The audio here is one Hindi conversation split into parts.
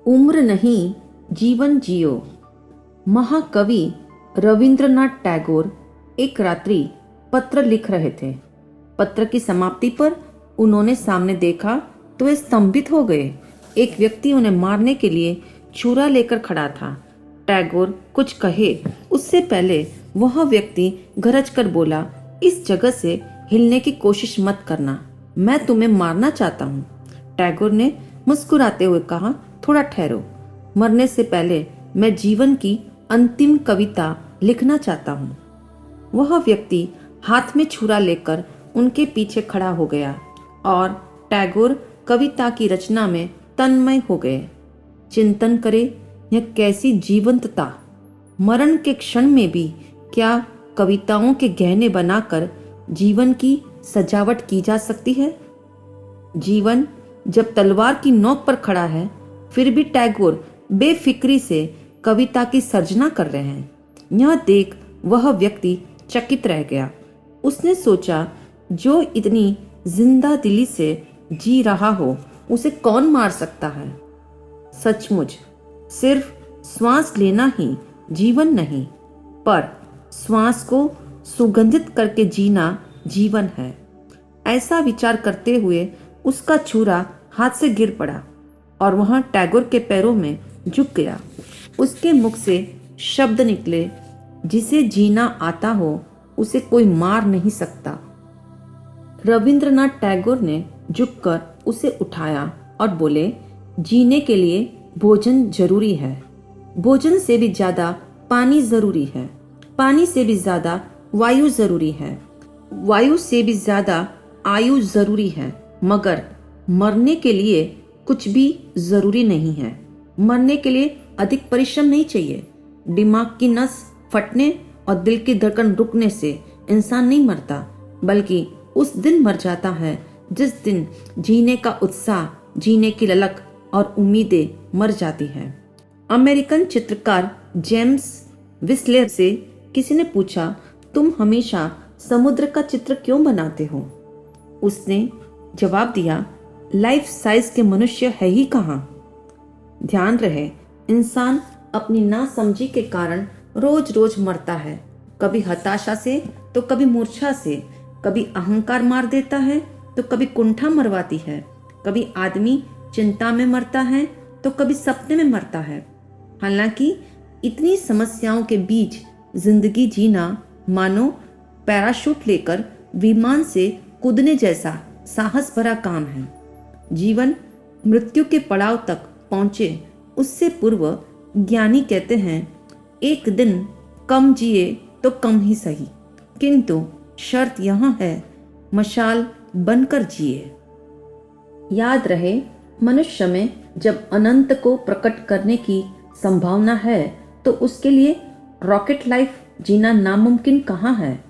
उम्र नहीं, जीवन जियो। महाकवि रविंद्रनाथ टैगोर एक रात्रि पत्र लिख रहे थे। पत्र की समाप्ति पर उन्होंने सामने देखा तो वे स्तंभित हो गए। एक व्यक्ति उन्हें मारने के लिए छुरा लेकर खड़ा था। टैगोर कुछ कहे उससे पहले वह व्यक्ति गरज कर बोला, इस जगह से हिलने की कोशिश मत करना, मैं तुम्हें मारना चाहता हूँ। टैगोर ने मुस्कुराते हुए कहा, थोड़ा ठहरो, मरने से पहले मैं जीवन की अंतिम कविता लिखना चाहता हूँ। वह व्यक्ति हाथ में छुरा लेकर उनके पीछे खड़ा हो गया और टैगोर कविता की रचना में तन्मय हो गए। चिंतन करे, यह कैसी जीवंतता! मरण के क्षण में भी क्या कविताओं के गहने बनाकर जीवन की सजावट की जा सकती है? जीवन जब तलवार की नोक पर खड़ा है, फिर भी टैगोर बेफिक्री से कविता की सर्जना कर रहे हैं। यह देख वह व्यक्ति चकित रह गया। उसने सोचा, जो इतनी जिंदा दिली से जी रहा हो उसे कौन मार सकता है? सचमुच सिर्फ श्वास लेना ही जीवन नहीं, पर श्वास को सुगंधित करके जीना जीवन है। ऐसा विचार करते हुए उसका छुरा हाथ से गिर पड़ा और वह टैगोर के पैरों में झुक गया। उसके मुख से शब्द निकले, जिसे जीना आता हो उसे कोई मार नहीं सकता। रविंद्रनाथ टैगोर ने झुककर उसे उठाया और बोले, जीने के लिए भोजन जरूरी है, भोजन से भी ज्यादा पानी जरूरी है, पानी से भी ज्यादा वायु जरूरी है, वायु से भी ज्यादा आयु जरूरी है, मगर मरने के लिए कुछ भी जरूरी नहीं है। मरने के लिए अधिक परिश्रम नहीं चाहिए। दिमाग की नस फटने और दिल की धड़कन रुकने से इंसान नहीं मरता, बल्कि उस दिन मर जाता है जिस दिन जीने का उत्साह, जीने की ललक और उम्मीदें मर जाती हैं। अमेरिकन चित्रकार जेम्स विस्लेर से किसी ने पूछा, तुम हमेशा समुद्र का चित्र क्यों बनाते हो? उसने जवाब दिया, लाइफ साइज के मनुष्य है ही कहाँ। ध्यान रहे, इंसान अपनी नासमझी के कारण रोज रोज मरता है। कभी हताशा से तो कभी मूर्छा से, कभी अहंकार मार देता है तो कभी कुंठा मरवाती है, कभी आदमी चिंता में मरता है तो कभी सपने में मरता है। हालांकि इतनी समस्याओं के बीच जिंदगी जीना मानो पैराशूट लेकर विमान से कूदने जैसा साहस भरा काम है। जीवन मृत्यु के पड़ाव तक पहुंचे उससे पूर्व ज्ञानी कहते हैं, एक दिन कम जिए तो कम ही सही, किंतु शर्त यह है, मशाल बनकर जिए। याद रहे, मनुष्य में जब अनंत को प्रकट करने की संभावना है तो उसके लिए रॉकेट लाइफ जीना नामुमकिन कहाँ है।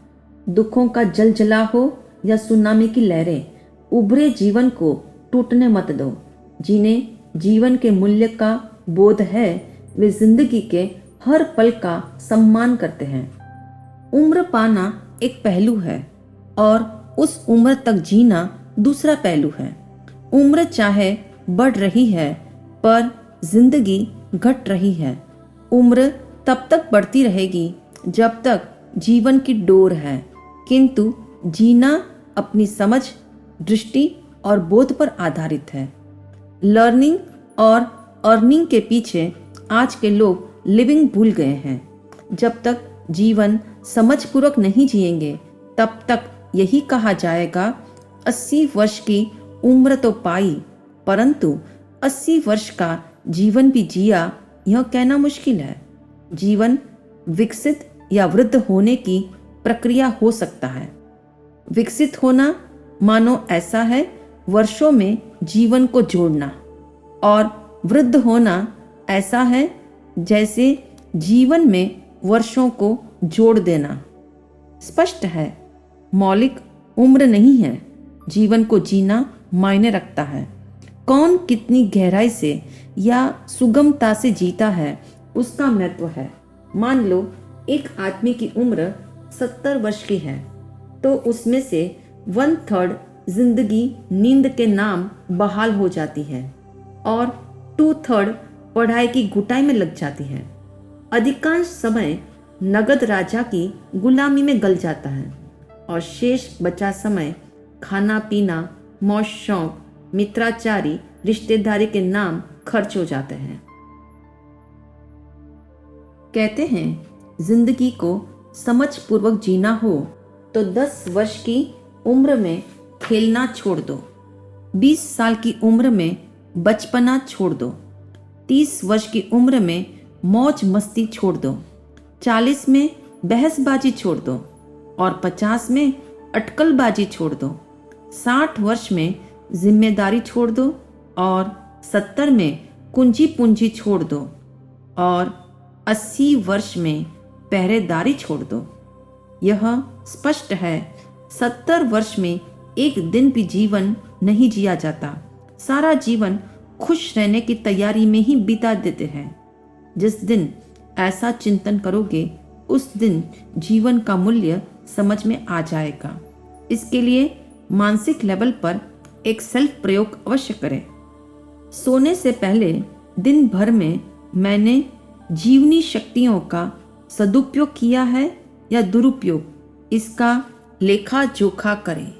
दुखों का जलजला हो या सुनामी की लहरें, उभरे जीवन को टूटने मत दो। जिन्हें जीवन के मूल्य का बोध है, वे जिंदगी के हर पल का सम्मान करते हैं। उम्र पाना एक पहलू है और उस उम्र तक जीना दूसरा पहलू है। उम्र चाहे बढ़ रही है पर जिंदगी घट रही है। उम्र तब तक बढ़ती रहेगी जब तक जीवन की डोर है, किंतु जीना अपनी समझ, दृष्टि और बोध पर आधारित है। लर्निंग और अर्निंग के पीछे आज के लोग लिविंग भूल गए हैं। जब तक जीवन समझपूर्वक नहीं जिएंगे तब तक यही कहा जाएगा, 80 वर्ष की उम्र तो पाई, परंतु 80 वर्ष का जीवन भी जिया, यह कहना मुश्किल है। जीवन विकसित या वृद्ध होने की प्रक्रिया हो सकता है। विकसित होना मानो ऐसा है वर्षों में जीवन को जोड़ना, और वृद्ध होना ऐसा है जैसे जीवन में वर्षों को जोड़ देना। स्पष्ट है, मौलिक उम्र नहीं है, जीवन को जीना मायने रखता है। कौन कितनी गहराई से या सुगमता से जीता है उसका महत्व है। मान लो एक आदमी की उम्र 70 वर्ष की है तो उसमें से 1/3 जिंदगी नींद के नाम बहाल हो जाती है और 2/3 पढ़ाई की घुटाई में लग जाती है। अधिकांश समय नगद राजा की गुलामी में गल जाता है और शेष बचा समय खाना पीना, मौज शौक, मित्राचारी, रिश्तेदारी के नाम खर्च हो जाते हैं। कहते हैं जिंदगी को समझ पूर्वक जीना हो तो 10 वर्ष की उम्र में खेलना छोड़ दो, 20 साल की उम्र में बचपना छोड़ दो, 30 वर्ष की उम्र में मौज मस्ती छोड़ दो, 40 में बहसबाजी छोड़ दो और 50 में अटकलबाजी छोड़ दो, 60 वर्ष में जिम्मेदारी छोड़ दो और 70 में कुंजी पूंजी छोड़ दो और 80 वर्ष में पहरेदारी छोड़ दो। यह स्पष्ट है 70 वर्ष में एक दिन भी जीवन नहीं जिया जाता। सारा जीवन खुश रहने की तैयारी में ही बिता देते हैं। जिस दिन ऐसा चिंतन करोगे उस दिन जीवन का मूल्य समझ में आ जाएगा। इसके लिए मानसिक लेवल पर एक सेल्फ प्रयोग अवश्य करें। सोने से पहले दिन भर में मैंने जीवनी शक्तियों का सदुपयोग किया है या दुरुपयोग, इसका लेखा जोखा करें।